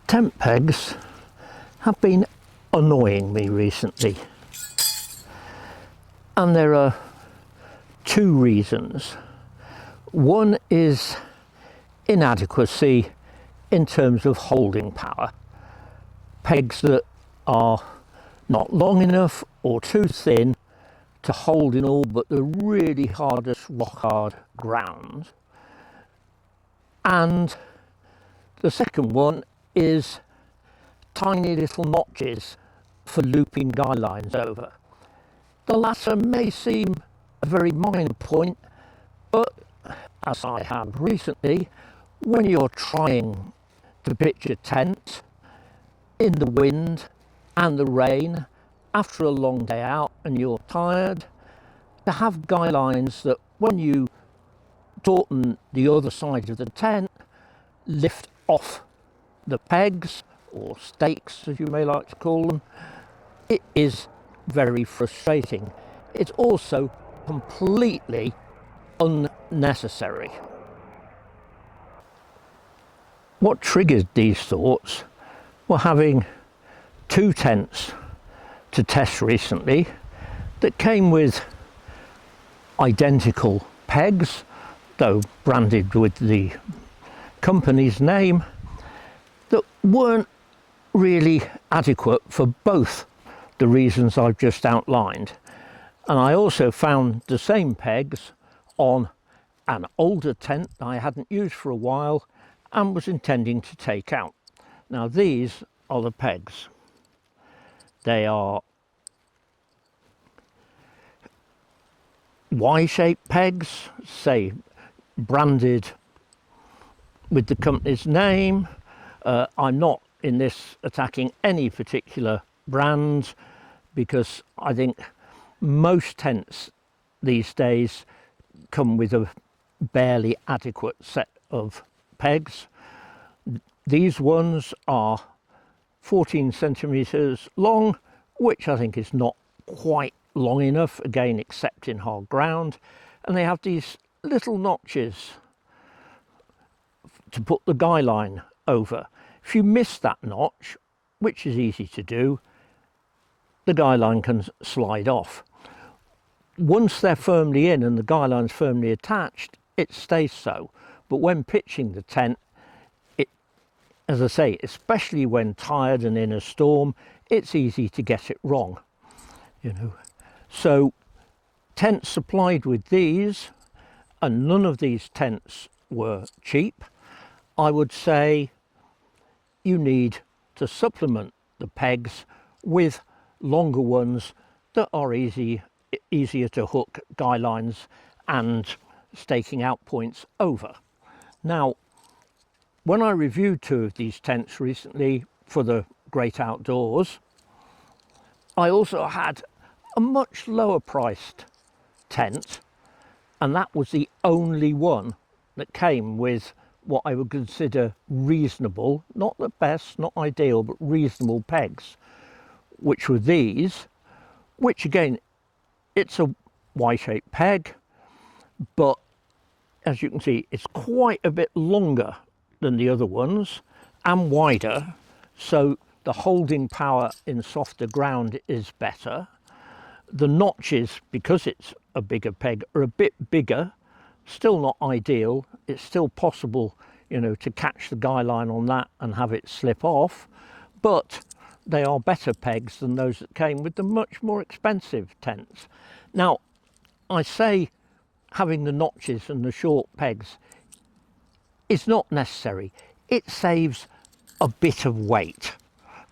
Tent pegs have been annoying me recently, and there are two reasons. One is inadequacy in terms of holding power. Pegs that are not long enough or too thin to hold in all but the really hardest rock hard ground. And the second one is tiny little notches for looping guy lines over. The latter may seem a very minor point, but as I have recently, when you're trying to pitch a tent in the wind and the rain after a long day out and you're tired, to have guy lines that when you tauten the other side of the tent lift off the pegs, or stakes as you may like to call them, it is very frustrating. It's also completely unnecessary. What triggered these thoughts were having two tents to test recently that came with identical pegs, though branded with the company's name, that weren't really adequate for both the reasons I've just outlined. And I also found the same pegs on an older tent I hadn't used for a while and was intending to take out. Now these are the pegs. They are Y-shaped pegs, say branded with the company's name. I'm not in this attacking any particular brand, because I think most tents these days come with a barely adequate set of pegs. These ones are 14 centimeters long, which I think is not quite long enough, again except in hard ground, and they have these little notches to put the guy line over. If you miss that notch, which is easy to do, the guy line can slide off. Once they're firmly in and the guy line's firmly attached, it stays so. But when pitching the tent, it, as I say, especially when tired and in a storm, it's easy to get it wrong, you know. So tents supplied with these, and none of these tents were cheap, I would say you need to supplement the pegs with longer ones that are easier to hook guy lines and staking out points over. Now, when I reviewed two of these tents recently for the Great Outdoors, I also had a much lower priced tent, and that was the only one that came with what I would consider reasonable, not the best, not ideal, but reasonable pegs, which were these, which again, it's a Y-shaped peg, but as you can see, it's quite a bit longer than the other ones and wider, so the holding power in softer ground is better. The notches, because it's a bigger peg, are a bit bigger. Still not ideal. It's still possible, you know, to catch the guy line on that and have it slip off, but they are better pegs than those that came with the much more expensive tents. Now, I say having the notches and the short pegs is not necessary. It saves a bit of weight,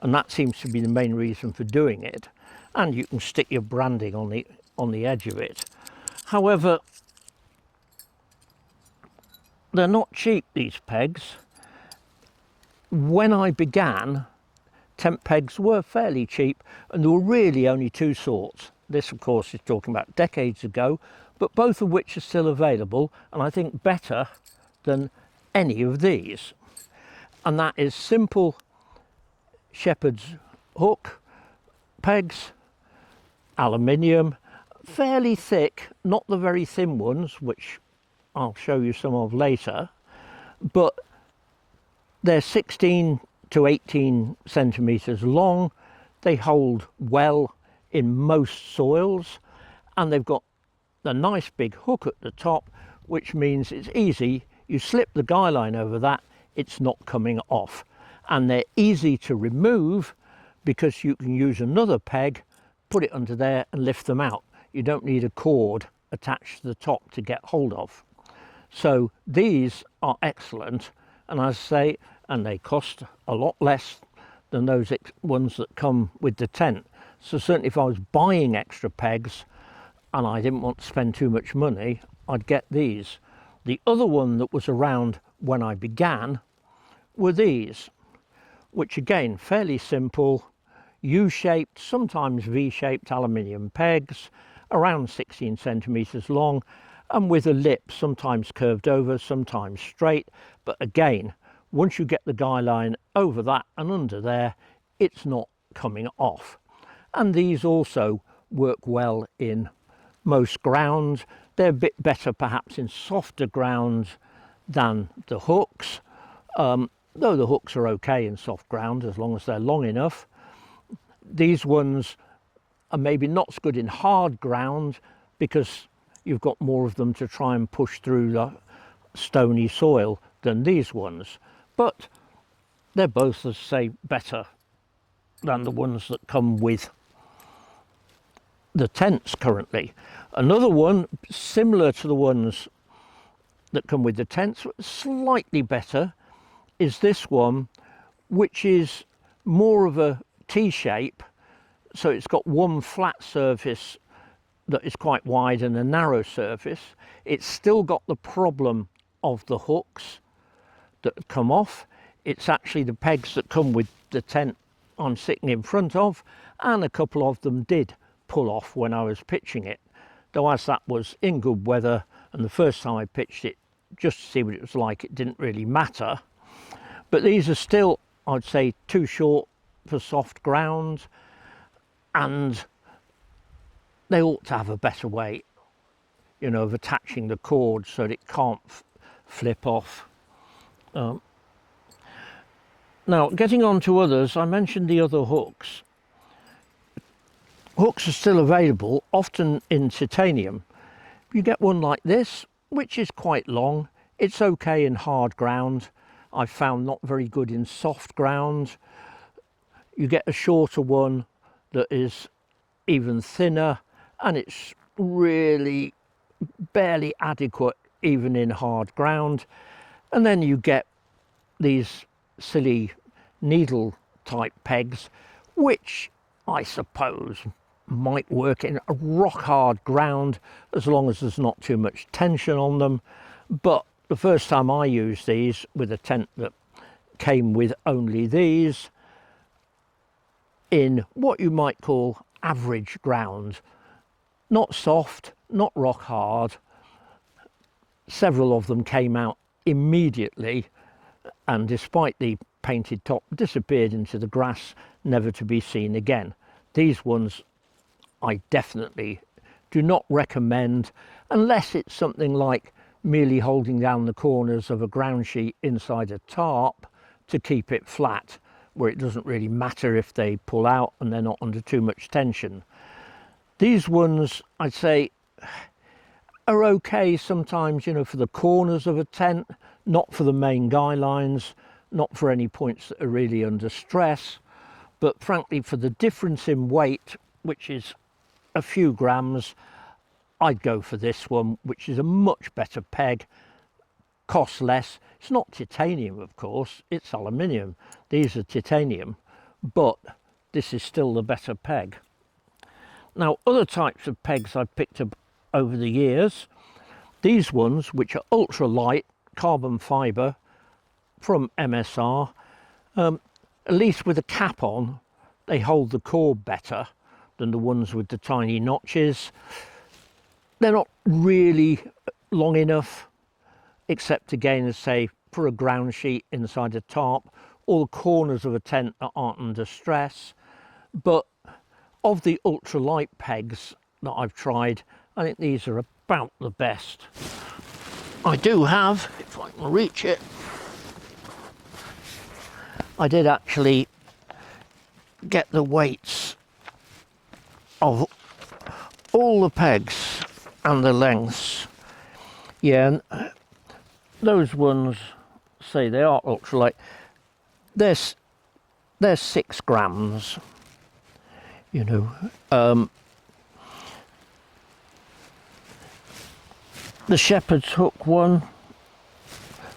and that seems to be the main reason for doing it. And you can stick your branding on the edge of it. However, they're not cheap, these pegs. When I began, tent pegs were fairly cheap, and there were really only two sorts. This, of course, is talking about decades ago, but both of which are still available, and I think better than any of these. And that is simple shepherd's hook pegs, aluminium, fairly thick, not the very thin ones, which I'll show you some of later, but they're 16 to 18 centimetres long. They hold well in most soils, and they've got a nice big hook at the top, which means it's easy. You slip the guy line over that, it's not coming off. And they're easy to remove because you can use another peg, put it under there and lift them out. You don't need a cord attached to the top to get hold of. So these are excellent, and as I say, and they cost a lot less than those ones that come with the tent. So certainly if I was buying extra pegs and I didn't want to spend too much money, I'd get these. The other one that was around when I began were these, which again, fairly simple, U-shaped, sometimes V-shaped aluminium pegs, around 16 centimetres long, and with a lip sometimes curved over, sometimes straight. But again, once you get the guy line over that and under there, it's not coming off. And these also work well in most grounds. They're a bit better perhaps in softer grounds than the hooks, though the hooks are okay in soft ground as long as they're long enough. These ones are maybe not so good in hard ground because you've got more of them to try and push through the stony soil than these ones, but they're both, as I say, better than the ones that come with the tents currently. Another one similar to the ones that come with the tents, slightly better, is this one, which is more of a T-shape. So it's got one flat surface that is quite wide and a narrow surface. It's still got the problem of the hooks that come off. It's actually the pegs that come with the tent I'm sitting in front of, and a couple of them did pull off when I was pitching it, though as that was in good weather and the first time I pitched it just to see what it was like, it didn't really matter. But these are still, I'd say, too short for soft ground, and they ought to have a better way, you know, of attaching the cord so that it can't flip off. Now, getting on to others, I mentioned the other hooks. Hooks are still available, often in titanium. You get one like this, which is quite long. It's okay in hard ground. I've found not very good in soft ground. You get a shorter one that is even thinner, and it's really barely adequate even in hard ground. And then you get these silly needle type pegs, which I suppose might work in a rock hard ground as long as there's not too much tension on them. But the first time I used these with a tent that came with only these, in what you might call average ground, not soft, not rock hard, several of them came out immediately, and despite the painted top, disappeared into the grass, never to be seen again. These ones I definitely do not recommend unless it's something like merely holding down the corners of a ground sheet inside a tarp to keep it flat, where it doesn't really matter if they pull out and they're not under too much tension. These ones, I'd say, are okay sometimes, you know, for the corners of a tent, not for the main guy lines, not for any points that are really under stress, but frankly for the difference in weight, which is a few grams, I'd go for this one, which is a much better peg, costs less. It's not titanium, of course, it's aluminium. These are titanium, but this is still the better peg. Now, other types of pegs I've picked up over the years, these ones, which are ultra light carbon fibre from MSR, at least with a cap on, they hold the cord better than the ones with the tiny notches. They're not really long enough, except again, as say, for a ground sheet inside a tarp, or the corners of a tent that aren't under stress. But of the ultralight pegs that I've tried, I think these are about the best. I do have, if I can reach it, I did actually get the weights of all the pegs and the lengths. Yeah, and those ones, say they are ultralight, they're 6 grams, you know. The shepherd's hook one,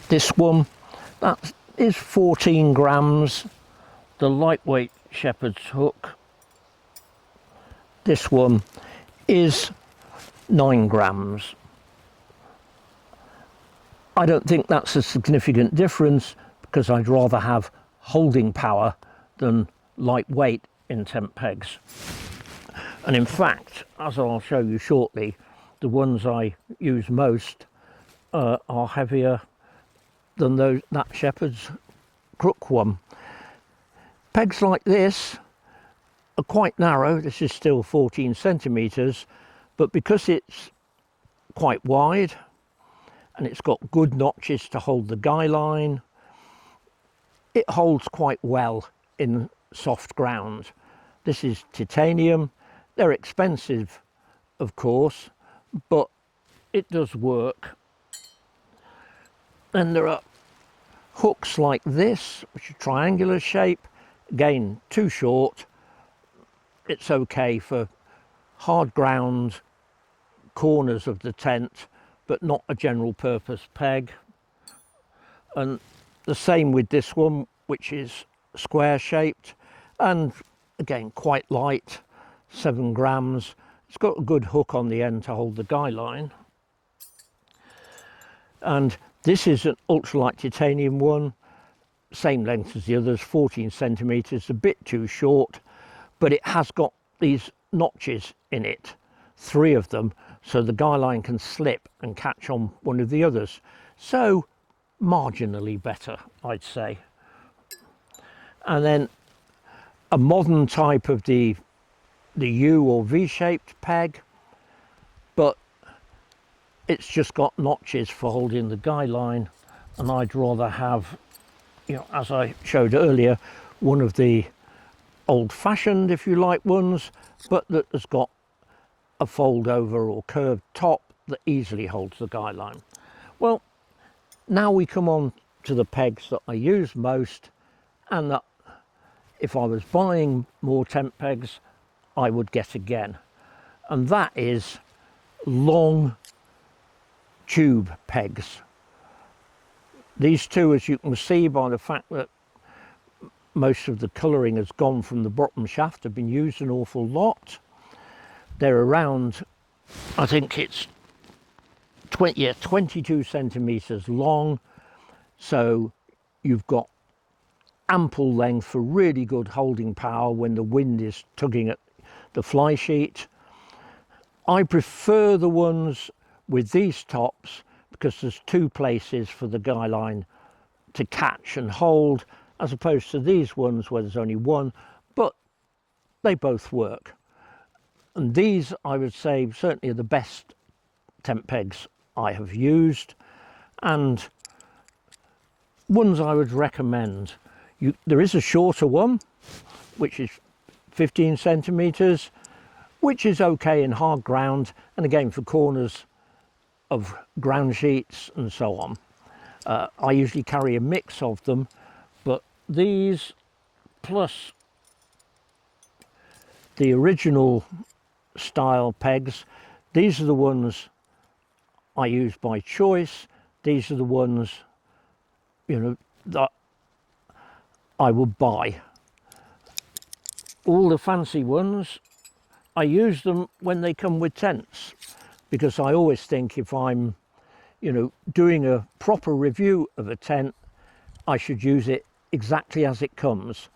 this one, that is 14 grams. The lightweight shepherd's hook, this one, is 9 grams. I don't think that's a significant difference because I'd rather have holding power than lightweight in tent pegs. And in fact, as I'll show you shortly, the ones I use most are heavier than that shepherd's crook one. Pegs like this are quite narrow. This is still 14 centimetres, but because it's quite wide and it's got good notches to hold the guy line, it holds quite well in soft ground. This is titanium. They're expensive, of course, but it does work. And there are hooks like this, which are triangular shape. Again, too short. It's okay for hard ground corners of the tent, but not a general purpose peg. And the same with this one, which is square shaped and again quite light, 7 grams. It's got a good hook on the end to hold the guy line. And this is an ultralight titanium one, same length as the others, 14 centimetres, a bit too short, but it has got these notches in it, 3 of them, so the guy line can slip and catch on one of the others. So marginally better, I'd say. And then a modern type of the U or V-shaped peg, but it's just got notches for holding the guy line, and I'd rather have, you know, as I showed earlier, one of the old-fashioned, if you like, ones, but that has got a fold over or curved top that easily holds the guy line. Well, now we come on to the pegs that I use most, and that if I was buying more tent pegs I would get again, and that is long tube pegs. These two, as you can see by the fact that most of the colouring has gone from the bottom shaft, have been used an awful lot. They're around, I think it's 22 centimetres long, so you've got ample length for really good holding power when the wind is tugging at the fly sheet. I prefer the ones with these tops because there's 2 places for the guy line to catch and hold, as opposed to these ones where there's only one, but they both work. And these, I would say, certainly are the best tent pegs I have used, and ones I would recommend. There is a shorter one, which is 15 centimetres, which is okay in hard ground, and again for corners of ground sheets and so on. I usually carry a mix of them, but these plus the original style pegs, these are the ones I use by choice. These are the ones, you know, that I would buy. All the fancy ones, I use them when they come with tents, because I always think if I'm, you know, doing a proper review of a tent, I should use it exactly as it comes,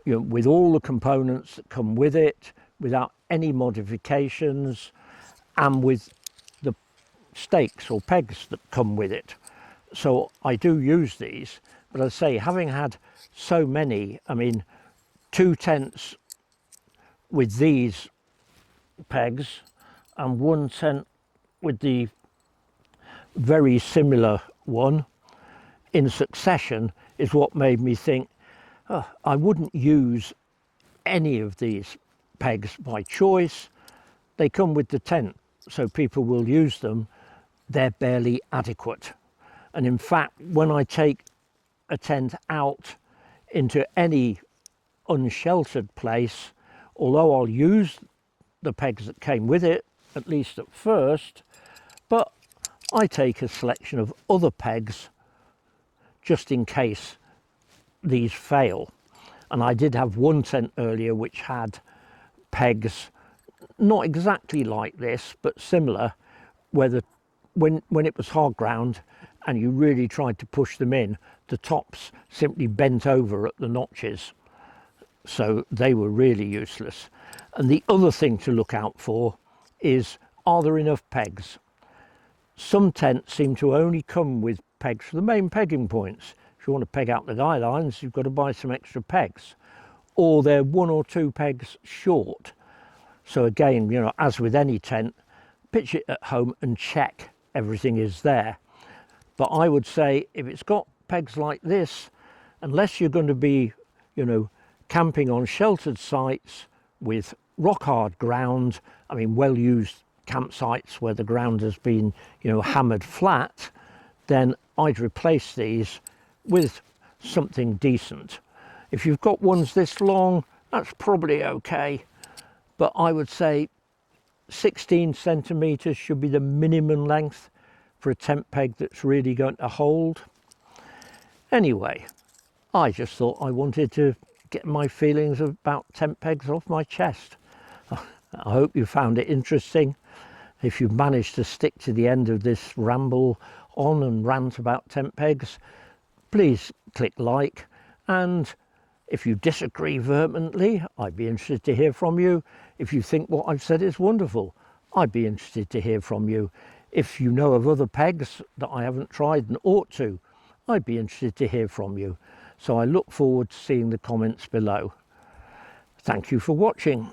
you know, with all the components that come with it, without any modifications, and with the stakes or pegs that come with it. So I do use these, but I say, having had so many, I mean, 2 tents with these pegs and 1 tent with the very similar one in succession is what made me think I wouldn't use any of these pegs by choice. They come with the tent, so people will use them. They're barely adequate. And in fact, when I take a tent out into any unsheltered place, although I'll use the pegs that came with it, at least at first, but I take a selection of other pegs just in case these fail. And I did have one tent earlier which had pegs not exactly like this but similar, where when it was hard ground and you really tried to push them in, the tops simply bent over at the notches, so they were really useless. And the other thing to look out for is, are there enough pegs? Some tents seem to only come with pegs for the main pegging points. If you want to peg out the guy lines, you've got to buy some extra pegs, or they're 1 or 2 pegs short. So again, you know, as with any tent, pitch it at home and check everything is there. But I would say if it's got pegs like this, unless you're going to be, you know, camping on sheltered sites with rock hard ground, I mean well used campsites where the ground has been, you know, hammered flat, then I'd replace these with something decent. If you've got ones this long, that's probably okay, but I would say 16 centimeters should be the minimum length for a tent peg that's really going to hold. Anyway, I just thought I wanted to get my feelings about tent pegs off my chest. I hope you found it interesting. If you've managed to stick to the end of this ramble on and rant about tent pegs, please click like, and if you disagree vehemently, I'd be interested to hear from you. If you think what I've said is wonderful, I'd be interested to hear from you. If you know of other pegs that I haven't tried and ought to, I'd be interested to hear from you. So I look forward to seeing the comments below. Thank you for watching.